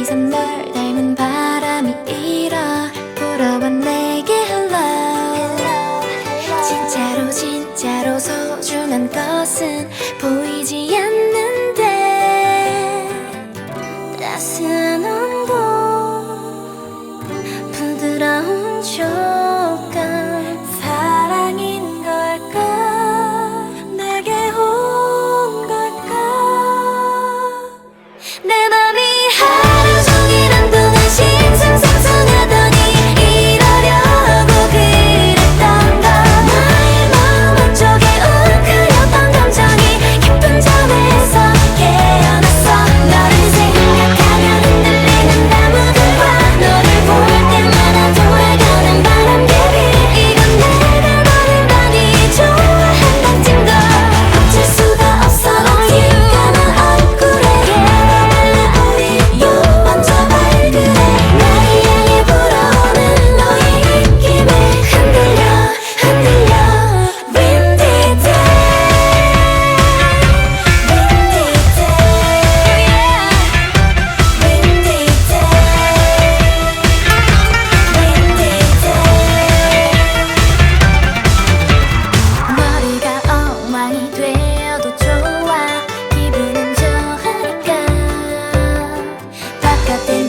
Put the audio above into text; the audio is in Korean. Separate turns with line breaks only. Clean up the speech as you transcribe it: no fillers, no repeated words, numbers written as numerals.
항상 널 닮은 바람이 일어 불어와 내게 hello. 진짜로 진짜로 소중한 것은 보이지 않는데 따스한 온도 부드러운 촉감 사랑인 걸까 내게 온 걸까 내 맘이 하루 종일 한동안 싱숭생숭하더니 이러려고 그랬던 걸 나의 마음 한쪽에 웅크렸던 감정이 깊은 잠에서 깨어났어 너를 생각하면 흔들리는 나무들과 너를 볼 때마다 돌아가는 바람개비 이건 내가 너를 많이 좋아한다는 증거 어쩔 수가 없어 언젠가 너 얼굴에 우리 먼저 발그레 나를 향해 불어오는 너의 입김에 흔들려 흔들려 Windy day Windy day Windy day 머리가 엉망이 되어도 좋아 기분은 좋으니까 바깥에